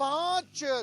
5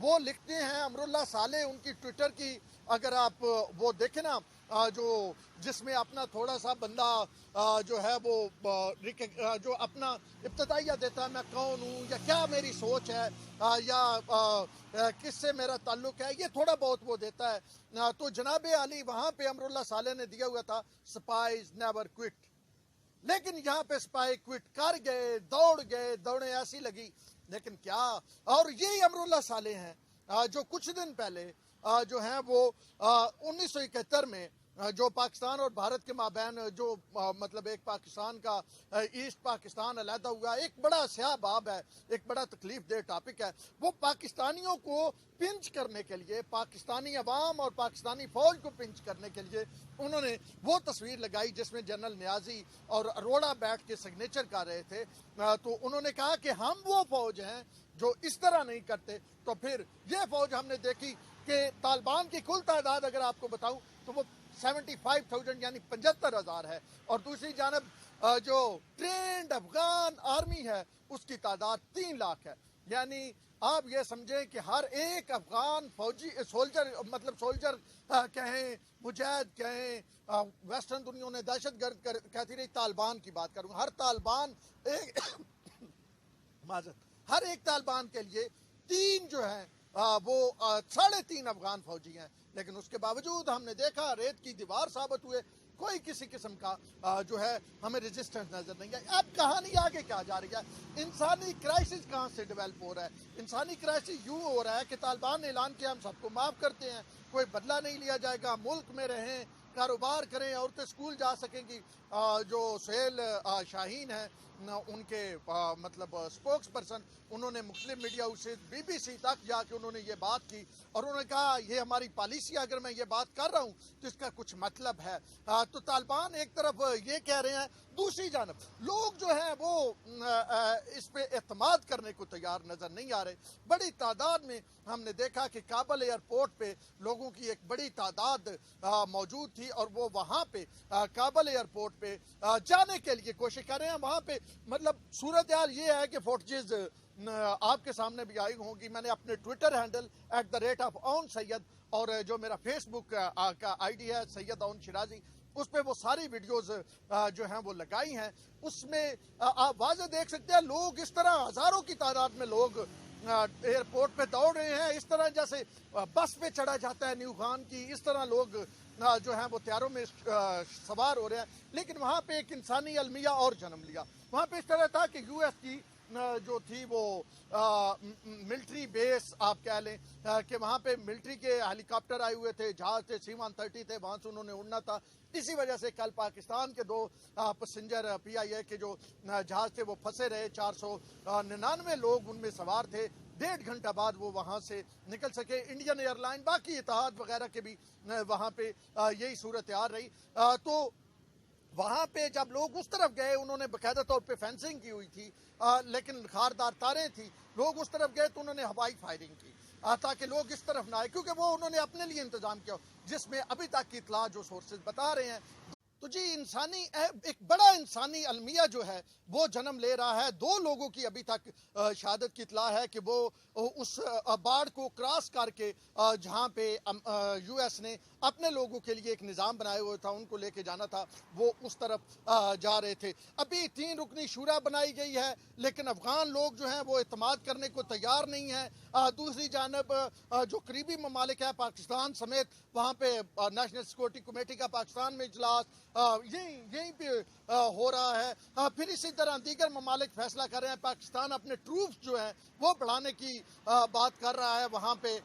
وہ لکھتے ہیں امراللہ صالح، ان کی ٹویٹر کی اگر آپ وہ دیکھیں نا جو جس میں اپنا تھوڑا سا بندہ جو ہے وہ جو اپنا ابتدائیہ دیتا ہے، میں کون ہوں یا کیا میری سوچ ہے یا کس سے میرا تعلق ہے، یہ تھوڑا بہت وہ دیتا ہے. تو جناب علی وہاں پہ امراللہ صالح نے دیا ہوا تھا سپائز نیور کوئٹ، لیکن یہاں پہ سپاہی کوئٹ کر گئے، دوڑ گئے، دوڑیں ایسی لگی. لیکن کیا، اور یہی امراللہ صالح ہیں جو کچھ دن پہلے جو ہیں وہ 1971 میں جو پاکستان اور بھارت کے مابین جو مطلب ایک پاکستان کا ایسٹ پاکستان علیحدہ ہوا، ایک بڑا سیاہ باب ہے، ایک بڑا تکلیف دہ ٹاپک ہے. وہ پاکستانیوں کو پنچ کرنے کے لیے، پاکستانی عوام اور پاکستانی فوج کو پنچ کرنے کے لیے انہوں نے وہ تصویر لگائی جس میں جنرل نیازی اور اروڑا بیٹھ کے سگنیچر کر رہے تھے. تو انہوں نے کہا کہ ہم وہ فوج ہیں جو اس طرح نہیں کرتے. تو پھر یہ فوج ہم نے دیکھی کہ طالبان کی کل تعداد اگر آپ کو بتاؤں تو وہ 75,000 یعنی 75,000 ہے، اور دوسری جانب جو ٹرینڈ افغان آرمی ہے اس کی تعداد 3 لاکھ ہے. یعنی آپ یہ سمجھیں کہ ہر ایک افغان فوجی سولجر کہیں، مجاہد کہیں، ویسٹرن دنیا نے دہشت گرد کہتی رہی، طالبان کی بات کروں، ہر طالبان ایک معذرت ہر ایک طالبان کے لیے 3 جو ہیں وہ 3.5 افغان فوجی ہیں. لیکن اس کے باوجود ہم نے دیکھا ریت کی دیوار ثابت ہوئے، کوئی کسی قسم کا جو ہے ہمیں ریزسٹنس نظر نہیں آئی. اب کہانی آگے کیا جا رہی ہے؟ انسانی کرائسس کہاں سے ڈیولپ ہو رہا ہے؟ انسانی کرائسس یوں ہو رہا ہے کہ طالبان نے اعلان کیا ہم سب کو معاف کرتے ہیں، کوئی بدلہ نہیں لیا جائے گا، ملک میں رہیں، کاروبار کریں، عورتیں اسکول جا سکیں گی. جو سہیل شاہین ہیں ان کے مطلب اسپوکس پرسن، انہوں نے مختلف میڈیا سے BBC تک جا کے انہوں نے یہ بات کی اور انہوں نے کہا یہ ہماری پالیسی، اگر میں یہ بات کر رہا ہوں تو اس کا کچھ مطلب ہے. تو طالبان ایک طرف یہ کہہ رہے ہیں، دوسری جانب لوگ جو ہیں وہ اس پہ اعتماد کرنے کو تیار نظر نہیں آ رہے. بڑی تعداد میں ہم نے دیکھا کہ کابل ایئرپورٹ پہ لوگوں کی ایک بڑی تعداد موجود تھی اور وہ وہاں پہ کابل ایئرپورٹ پہ جانے کے لیے کوشش کر رہے ہیں. وہاں پہ مطلب صورتحال یہ ہے کہ فوٹیجز آپ کے سامنے بھی آئی ہوں گی. میں نے اپنے ٹویٹر ہینڈل @اون سید اور جو میرا فیس بک کا ID ہے سید اون شرازی، اس پہ وہ ساری ویڈیوز جو ہیں وہ لگائی ہیں. اس میں آپ واضح دیکھ سکتے ہیں لوگ اس طرح ہزاروں کی تعداد میں لوگ ایئرپورٹ پہ دوڑ رہے ہیں، اس طرح جیسے بس پہ چڑھا جاتا ہے نیو خان کی، اس طرح لوگ جو ہیں وہ طیاروں میں سوار ہو رہے ہیں. لیکن وہاں پہ ایک انسانی المیہ اور جنم لیا. وہاں پہ اس طرح تھا کہ US کی جو تھی وہ ملٹری بیس آپ کہہ لیں کہ وہاں پہ ملٹری کے ہیلی کاپٹر آئے ہوئے تھے، جہاز تھے، C-130 تھے، وہاں سے انہوں نے اڑنا تھا. اسی وجہ سے کل پاکستان کے 2 پیسنجر PIA کے جو جہاز تھے وہ پھنسے رہے. 499 لوگ ان میں سوار تھے. 1.5 گھنٹہ بعد وہ وہاں سے نکل سکے. انڈین ایئر لائن، باقی اتحاد وغیرہ کے بھی وہاں پہ یہی صورتحال رہی. تو وہاں پہ جب لوگ اس طرف گئے انہوں نے باقاعدہ طور پہ فینسنگ کی ہوئی تھی لیکن خاردار تاریں تھیں. لوگ اس طرف گئے تو انہوں نے ہوائی فائرنگ کی تاکہ لوگ اس طرف نہ آئے، کیونکہ وہ انہوں نے اپنے لیے انتظام کیا جس میں ابھی تک کی اطلاع جو سورسز بتا رہے ہیں. تو جی ایک بڑا انسانی المیہ جو ہے وہ جنم لے رہا ہے. 2 لوگوں کی ابھی تک شہادت کی اطلاع ہے کہ وہ اس باڑ کو کراس کر کے جہاں پہ US نے اپنے لوگوں کے لیے ایک نظام بنائے ہوئے تھا، ان کو لے کے جانا تھا، وہ اس طرف جا رہے تھے. ابھی 3 رکنی شورا بنائی گئی ہے لیکن افغان لوگ جو ہیں وہ اعتماد کرنے کو تیار نہیں ہیں. دوسری جانب جو قریبی ممالک ہے پاکستان سمیت، وہاں پہ نیشنل سیکورٹی کمیٹی کا پاکستان میں اجلاس یہیں پہ ہو رہا ہے. پھر اسی طرح دیگر ممالک فیصلہ کر رہے ہیں. پاکستان اپنے ٹروپس جو ہیں وہ بڑھانے کی بات کر رہا ہے وہاں پہ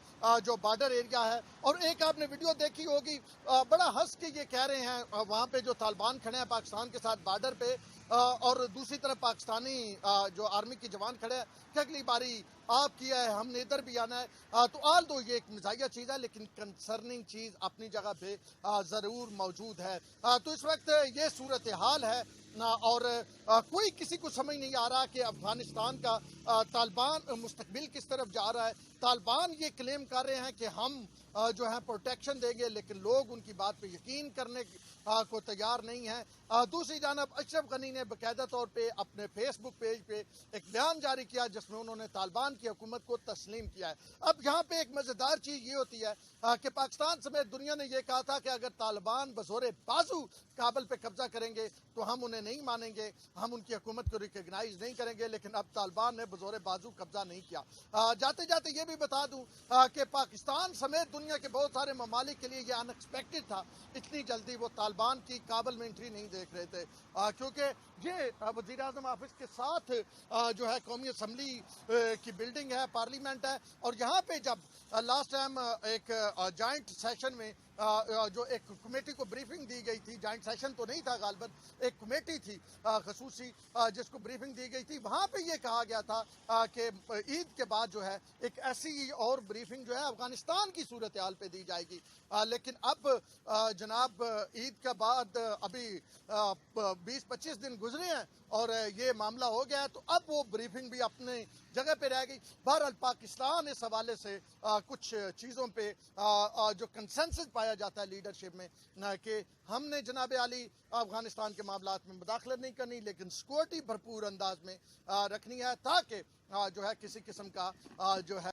جو بارڈر ایریا ہے. اور ایک آپ نے ویڈیو دیکھی ہوگی، بڑا ہنس کے یہ کہہ رہے ہیں وہاں پہ جو طالبان کھڑے ہیں پاکستان کے ساتھ بارڈر پہ، اور دوسری طرف پاکستانی جو آرمی کے جوان کھڑے ہیں کہ اگلی باری آپ کیا ہے ہم نے ادھر بھی آنا ہے. تو آل دو یہ ایک مزاحیہ چیز ہے لیکن کنسرننگ چیز اپنی جگہ پہ ضرور موجود ہے. تو اس وقت یہ صورتحال ہے اور کوئی کسی کو سمجھ نہیں آ رہا کہ افغانستان کا طالبان مستقبل کس طرف جا رہا ہے. طالبان یہ کلیم کر رہے ہیں کہ ہم جو ہے پروٹیکشن دیں گے، لیکن لوگ ان کی بات پہ یقین کرنے کو تیار نہیں ہیں. دوسری جانب اشرف غنی نے باقاعدہ طور پہ اپنے فیس بک پیج پہ ایک بیان جاری کیا جس میں انہوں نے طالبان کی حکومت کو تسلیم کیا ہے. اب یہاں پہ ایک مزیدار چیز یہ ہوتی ہے کہ پاکستان سمیت دنیا نے یہ کہا تھا کہ اگر طالبان بزور بازو کابل پہ قبضہ کریں گے تو ہم انہیں نہیں مانیں گے، ہم ان کی حکومت کو ریکگنائز نہیں کریں گے. لیکن اب طالبان نے بزور بازو قبضہ نہیں کیا. جاتے جاتے یہ بھی بتا دوں کہ پاکستان سمیت دنیا کے بہت سارے ممالک کے لیے یہ ان ایکسپیکٹڈ تھا، اتنی جلدی وہ طالبان کی کابل میں انٹری نہیں دیکھ رہے تھے، کیونکہ یہ وزیر اعظم آفس کے ساتھ جو ہے قومی اسمبلی کی بلڈنگ ہے، پارلیمنٹ ہے. اور یہاں پہ جب لاسٹ ٹائم ایک جوائنٹ سیشن میں جو ایک کمیٹی کو بریفنگ دی گئی تھی، جوائنٹ سیشن تو نہیں تھا غالباً، ایک کمیٹی تھی خصوصی جس کو بریفنگ دی گئی تھی، وہاں پہ یہ کہا گیا تھا کہ عید کے بعد جو ہے ایک ایسی اور بریفنگ جو ہے افغانستان کی صورتحال پہ دی جائے گی. لیکن اب جناب عید کے بعد ابھی 20-25 دن گزرے ہیں اور یہ معاملہ ہو گیا ہے، تو اب وہ بریفنگ بھی اپنے جگہ پہ رہ گئی. بہرحال پاکستان اس حوالے سے کچھ چیزوں پہ جو کنسنسس پایا جاتا ہے لیڈرشپ میں کہ ہم نے جناب عالی افغانستان کے معاملات میں مداخلت نہیں کرنی، لیکن سیکورٹی بھرپور انداز میں رکھنی ہے تاکہ جو ہے کسی قسم کا جو ہے